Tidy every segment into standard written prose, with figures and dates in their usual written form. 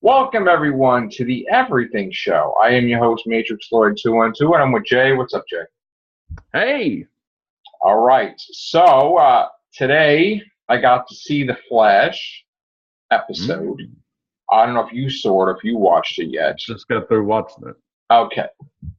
Welcome, everyone, to the Everything Show. I am your host, Matrixlord212, and I'm with Jay. What's up, Jay? Hey. All right. So, today I got to see the Flash episode. I don't know if you saw it, if you watched it yet. Just got through watching it. Okay.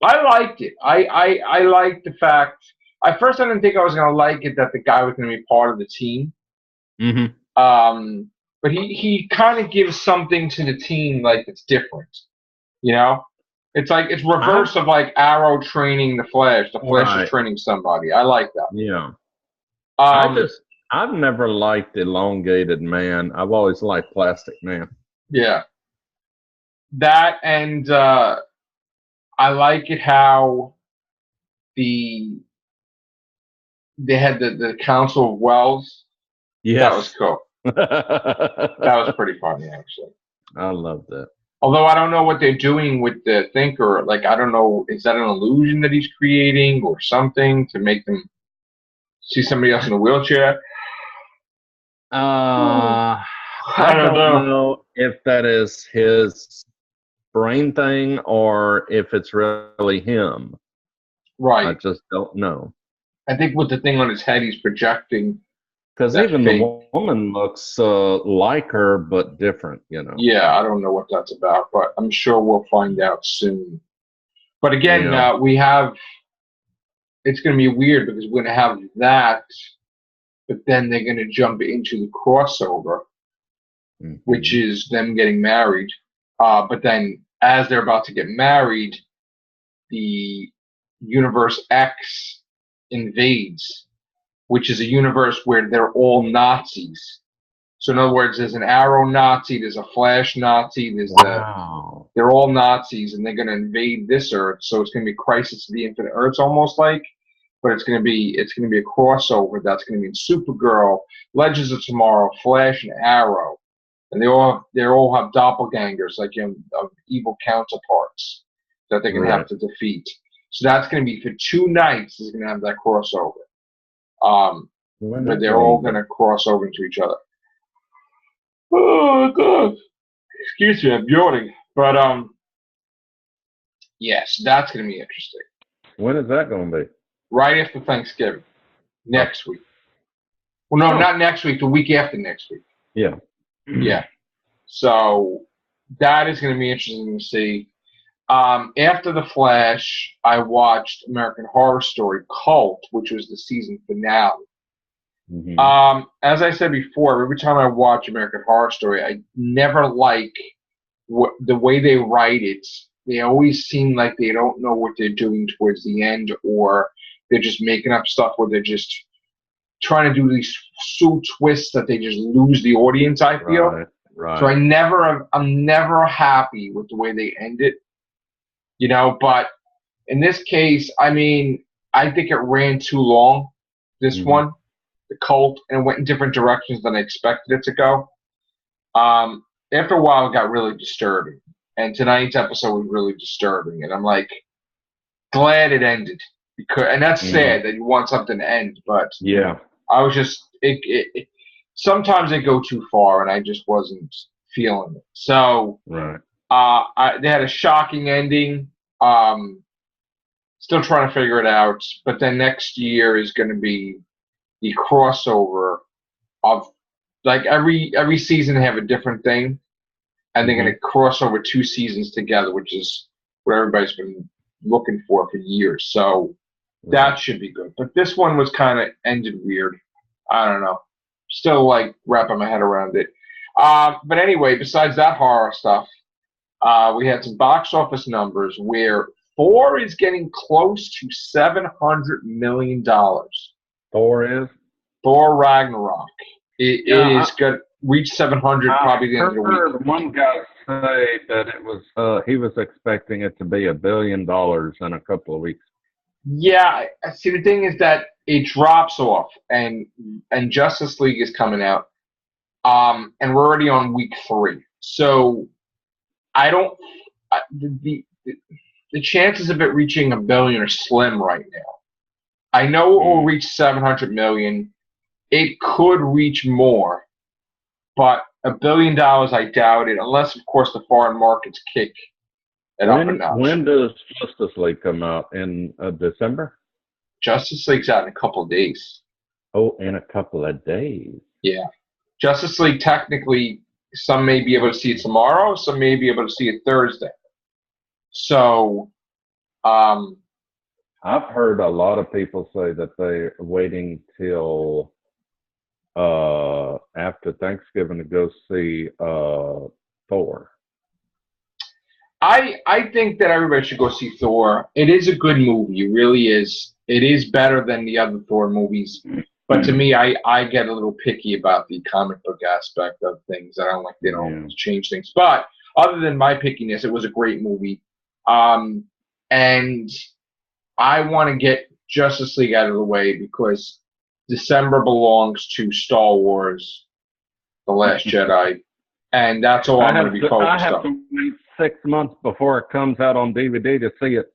I liked it. I liked the fact. At first, I didn't think I was going to like it that the guy was going to be part of the team. But he kind of gives something to the team like it's different, you know. It's like it's reverse of like Arrow training the Flash. The Flash is training somebody. I like that. Yeah. I've never liked elongated man. I've always liked plastic man. Yeah. That and I like it how they had the Council of Wells. Yes. That was cool. That was pretty funny, actually. I love that. Although I don't know what they're doing with the Thinker. Like, I don't know, is that an illusion that he's creating or something to make them see somebody else in a wheelchair? I don't know if that is his brain thing or if it's really him. Right. I just don't know. I think with the thing on his head, he's projecting. Because even the woman looks like her, but different, you know. Yeah, I don't know what that's about, but I'm sure we'll find out soon. But again, it's going to be weird because we're going to have that, but then they're going to jump into the crossover, which is them getting married. But then as they're about to get married, the Universe X invades, which is a universe where they're all Nazis. So in other words, there's an Arrow Nazi, there's a Flash Nazi, they're all Nazis, and they're going to invade this Earth. So it's going to be Crisis of the Infinite Earths, almost like, but it's going to be a crossover. That's going to be in Supergirl, Legends of Tomorrow, Flash, and Arrow, and they all have doppelgangers, like of evil counterparts that they're going to have to defeat. So that's going to be for 2 nights. Is going to have that crossover. But they're all going to cross over into each other. Oh, God. Excuse me, I'm yawning. But, yes, that's going to be interesting. When is that going to be? Right after Thanksgiving. Next week. Well, no, not next week. The week after next week. Yeah. Yeah. So, that is going to be interesting to see. After The Flash, I watched American Horror Story Cult, which was the season finale. As I said before, every time I watch American Horror Story, I never like the way they write it. They always seem like they don't know what they're doing towards the end, or they're just making up stuff where they're just trying to do these twists that they just lose the audience, I feel. Right. So I'm never happy with the way they end it. You know, but in this case, I mean, I think it ran too long, this one, the Cult, and it went in different directions than I expected it to go. After a while, it got really disturbing. And tonight's episode was really disturbing. And I'm like, glad it ended. And that's sad that you want something to end. But yeah, I was just, sometimes they go too far, and I just wasn't feeling it. So, they had a shocking ending. Still trying to figure it out. But then next year is going to be the crossover of, like, every season they have a different thing, and they're going to cross over 2 seasons together, which is what everybody's been looking for years. So that should be good. But this one was kind of ended weird. I don't know. Still, like, wrapping my head around it. But anyway, besides that horror stuff, we had some box office numbers where Thor is getting close to $700 million. Thor is? Thor Ragnarock. It is going to reach 700 probably the end of the week. I heard one guy say that it was he was expecting it to be $1 billion in a couple of weeks. Yeah, I see. The thing is that it drops off, and Justice League is coming out, and we're already on week 3. So I don't. The chances of it reaching $1 billion are slim right now. I know it will reach 700 million. It could reach more, but $1 billion, I doubt it, unless, of course, the foreign markets kick it up a notch. When does Justice League come out? In December? Justice League's out in a couple of days. Oh, in a couple of days. Yeah. Justice League, technically, some may be able to see it tomorrow, some may be able to see it Thursday. So, I've heard a lot of people say that they're waiting till after Thanksgiving to go see Thor. I think that everybody should go see Thor. It is a good movie. It really is. It is better than the other Thor movies. But to me, I get a little picky about the comic book aspect of things. I don't like they don't change things. But other than my pickiness, it was a great movie. And I want to get Justice League out of the way because December belongs to Star Wars, The Last Jedi, and that's all I'm going to be focused on. I have to wait 6 months before it comes out on DVD to see it.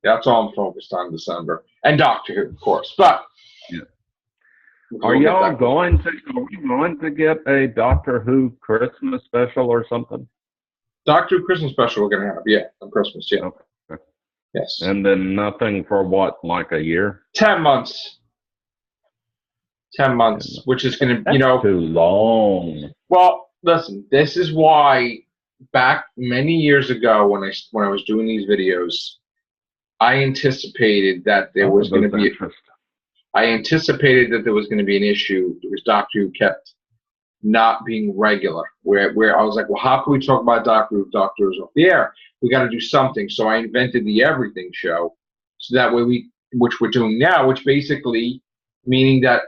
That's all I'm focused on December. And Doctor Who, of course. But yeah. Are we going to get a Doctor Who Christmas special or something? Doctor Who Christmas special we're going to have, yeah, on Christmas, yeah. Okay. Yes. And then nothing for what, like a year? 10 months. 10 months, which is going to, That's too long. Well, listen, this is why back many years ago when I was doing these videos, I anticipated that there was going to be an issue because Doctor Who kept not being regular. Where I was like, well, how can we talk about Doctor Who if Doctor Who's off the air? We got to do something. So I invented the Everything Show, so that way which we're doing now, which basically meaning that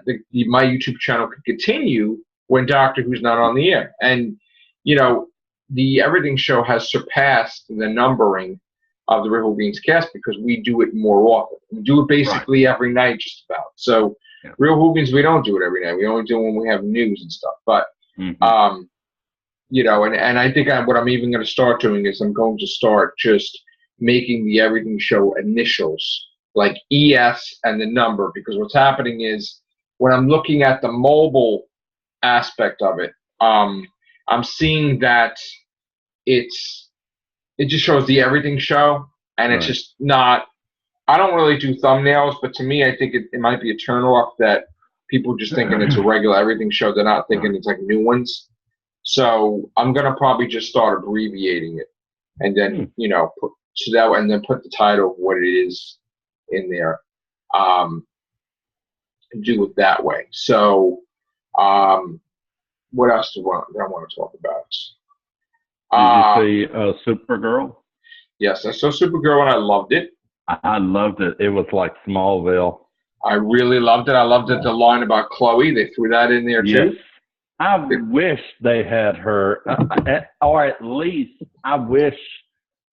my YouTube channel could continue when Doctor Who's not on the air. And the Everything Show has surpassed the numbering of the River Beans cast because we do it more often. We do it basically every night, just about. So, Real Hooligans, we don't do it every night. We only do it when we have news and stuff. But, and I think what I'm even going to start doing is I'm going to start just making the Everything Show initials, like ES and the number, because what's happening is when I'm looking at the mobile aspect of it, I'm seeing that it just shows the Everything Show, and it's just not. I don't really do thumbnails, but to me, I think it might be a turnoff that people just thinking it's a regular Everything Show. They're not thinking it's like new ones. So I'm gonna probably just start abbreviating it, and then and then put the title of what it is in there, and do it that way. So, what else do I want to talk about? Did you see Supergirl? Yes, I saw Supergirl and I loved it. I loved it. It was like Smallville. I really loved it. I loved it. The line about Chloe, they threw that in there too. I wish they had her, or at least I wish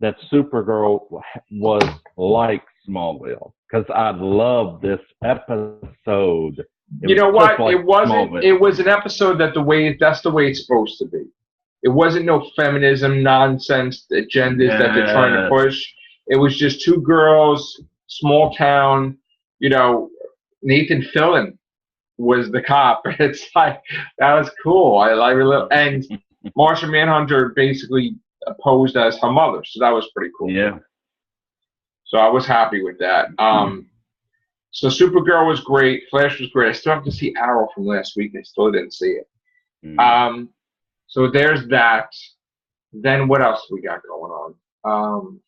that Supergirl was like Smallville, because I love this episode. You know what? It wasn't. Smallville. It was an episode that's the way it's supposed to be. It wasn't no feminism nonsense agendas that they're trying to push. It was just two girls, small town. Nathan Fillion was the cop. It's like that was cool. I really and Martian Manhunter basically posed as her mother, so that was pretty cool. Yeah. So I was happy with that. So Supergirl was great. Flash was great. I still have to see Arrow from last week. I still didn't see it. So there's that. Then what else we got going on?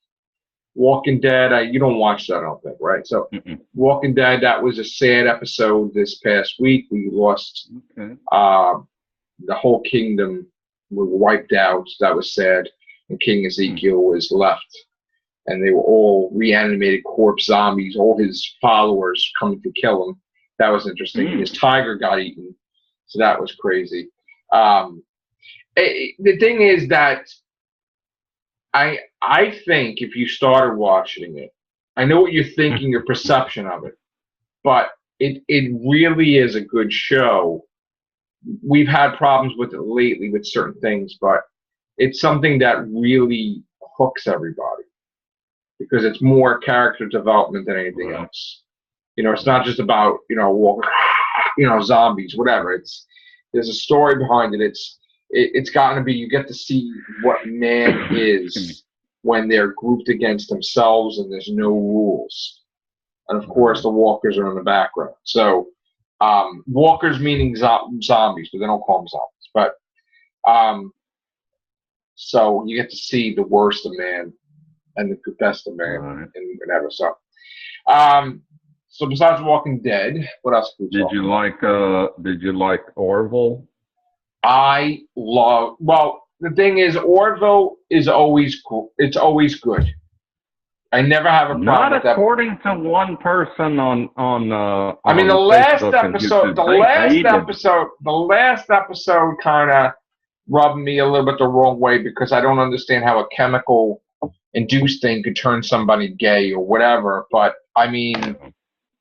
Walking Dead. You don't watch that, I don't think, right? So Walking Dead. That was a sad episode this past week. We lost the whole kingdom. We were wiped out. That was sad. And King Ezekiel was left, and they were all reanimated corpse zombies. All his followers coming to kill him. That was interesting. His tiger got eaten, so that was crazy. The thing is that I think if you started watching it, I know what you're thinking, your perception of it, but it really is a good show. We've had problems with it lately with certain things, but it's something that really hooks everybody because it's more character development than anything else. It's not just about zombies, whatever. There's a story behind it. It's gotten to be, you get to see what man is when they're grouped against themselves and there's no rules. And of course, the walkers are in the background. So, walkers meaning zombies, but they don't call them zombies. But so you get to see the worst of man and the best of man in whatever. So besides Walking Dead, what else could we talk about? Did you like Orville? I love. Well, the thing is, Orville is always cool. It's always good. I never have a problem with that. Not according to one person on I mean, the last Facebook the last episode kind of rubbed me a little bit the wrong way because I don't understand how a chemical induced thing could turn somebody gay or whatever. But I mean,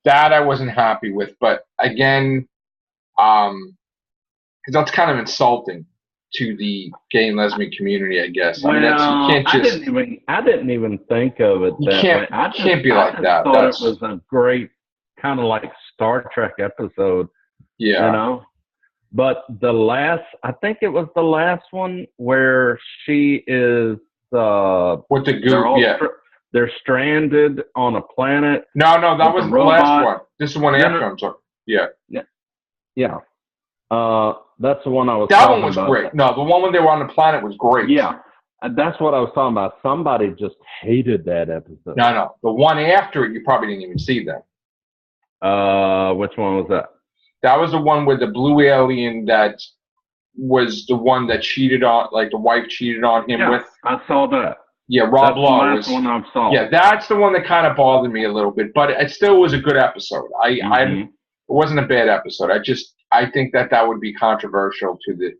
that I wasn't happy with. But again, because that's kind of insulting to the gay and lesbian community, I guess. Well, I mean, you can't just. I didn't even think of it that way. I can't be like that. I thought it was a great kind of like Star Trek episode. Yeah. You know. But I think it was the last one where she is. With the goop, they're stranded on a planet. No, that was the last one. This is the one after I'm talking. Yeah. That's the one I was. That one was great. No, the one when they were on the planet was great. Yeah, that's what I was talking about. Somebody just hated that episode. No, the one after it, you probably didn't even see that. Which one was that? That was the one with the blue alien that was the one that cheated on, like the wife cheated on him with. I saw that. Yeah, Rob Lowe was the one I saw. Yeah, that's the one that kind of bothered me a little bit, but it still was a good episode. It wasn't a bad episode. I think that would be controversial to the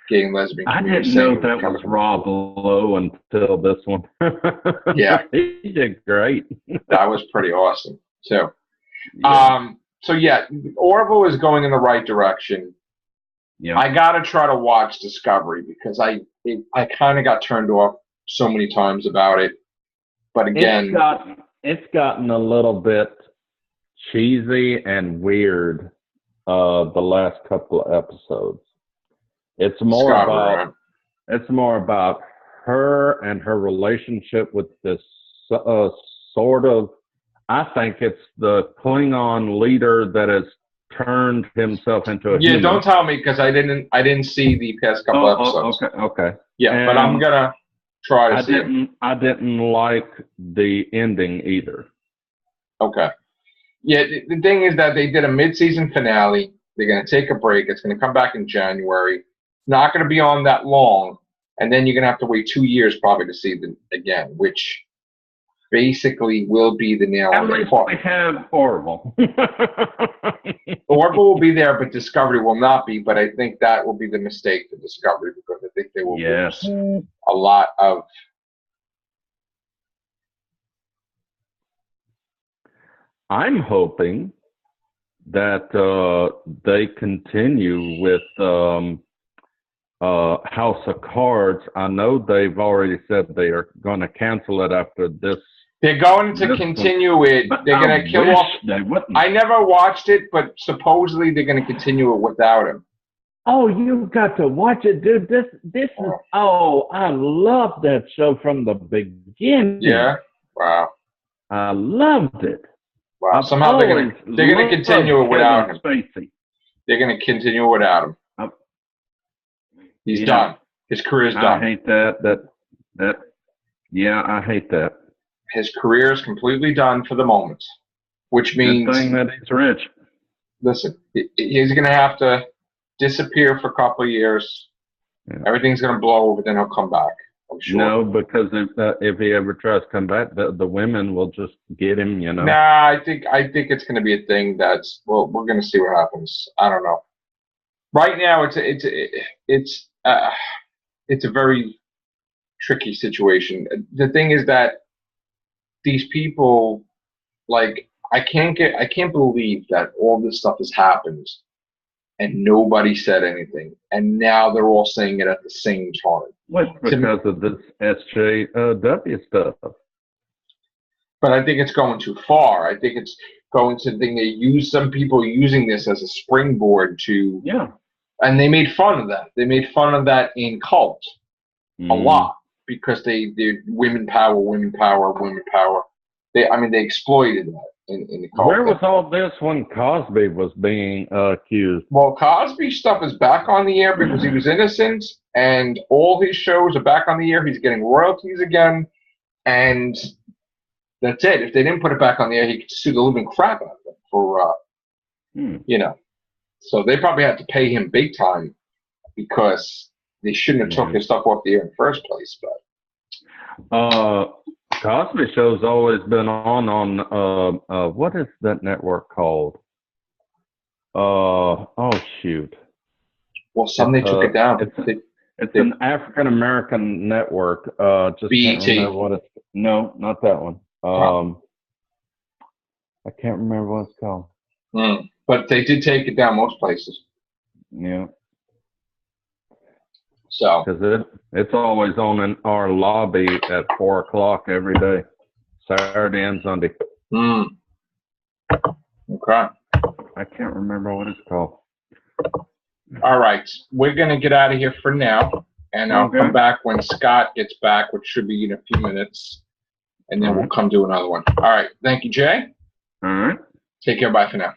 gay and lesbian community. I didn't know that was Rob Lowe until this one. Yeah, he did great. That was pretty awesome. So, Orville is going in the right direction. Yeah, I gotta try to watch Discovery because I kind of got turned off so many times about it. But again, it's gotten a little bit cheesy and weird. The last couple of episodes, it's more about her and her relationship with this sort of. I think it's the Klingon leader that has turned himself into a human. Don't tell me because I didn't see the past couple episodes. Okay. Yeah, but I'm gonna try to see it. I didn't like the ending either. Okay. Yeah, the thing is that they did a mid-season finale. They're going to take a break. It's going to come back in January. Not going to be on that long. And then you're going to have to wait 2 years probably to see them again, which basically will be the nail on the coffin. We have Orville. Orville will be there, but Discovery will not be. But I think that will be the mistake to Discovery because I think they will lose a lot of. I'm hoping that they continue with House of Cards. I know they've already said they are going to cancel it after this. They're going to continue it. They're going to kill off. I never watched it, but supposedly they're going to continue it without him. Oh, you've got to watch it, dude. This is. Oh, I love that show from the beginning. Yeah. Wow. I loved it. Wow. Somehow they're going to continue it without him. They're going to continue it without him. He's done. His career's done. I hate that. I hate that. His career is completely done for the moment, which means good thing that he's rich. Listen, he's going to have to disappear for a couple of years. Yeah. Everything's going to blow over, then he'll come back. I'm sure. No, because if he ever tries to come back, the women will just get him. You know. Nah, I think it's going to be a thing that's. Well, we're going to see what happens. I don't know. Right now, it's a very tricky situation. The thing is that these people, like, I can't believe that all this stuff has happened and nobody said anything, and now they're all saying it at the same time. Well, because of this SJW stuff. But I think it's going too far. I think it's going to the thing they use. Some people using this as a springboard to And they made fun of that. They made fun of that in Cult a lot because they women power, women power, women power. They exploited that in the Cult. Where was all this when Cosby was being accused? Well, Cosby stuff is back on the air because he was innocent, and all his shows are back on the air. He's getting royalties again, and that's it. If they didn't put it back on the air, he could sue the living crap out of them for, you know. So they probably had to pay him big time because they shouldn't have took his stuff off the air in the first place. But Cosby Show's always been on what is that network called? Oh shoot! Well, they took it down. It's an African American network. Just BET. can't remember what it's. No, not that one. I can't remember what it's called. But they did take it down most places. Yeah. So. Because it's always on in our lobby at 4 o'clock every day, Saturday and Sunday. Okay. I can't remember what it's called. All right. We're going to get out of here for now. And I'll come back when Scott gets back, which should be in a few minutes. And then we'll come do another one. All right. Thank you, Jay. All right. Take care. Bye for now.